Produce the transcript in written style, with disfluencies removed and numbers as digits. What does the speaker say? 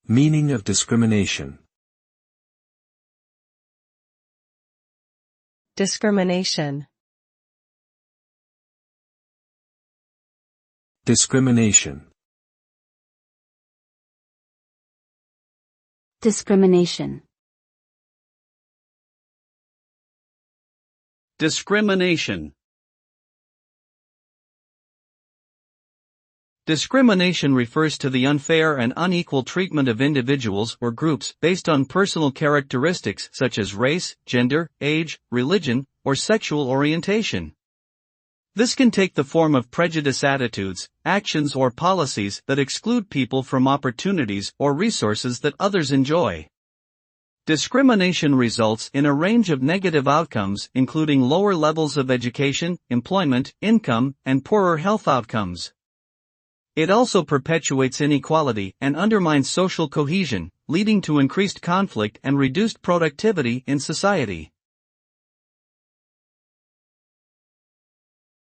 Meaning of discrimination. Discrimination. Discrimination. Discrimination. Discrimination. Discrimination refers to the unfair and unequal treatment of individuals or groups based on personal characteristics such as race, gender, age, religion, or sexual orientation. This can take the form of prejudice attitudes, actions or policies that exclude people from opportunities or resources that others enjoy. Discrimination results in a range of negative outcomes including lower levels of education, employment, income, and poorer health outcomes. It also perpetuates inequality and undermines social cohesion, leading to increased conflict and reduced productivity in society.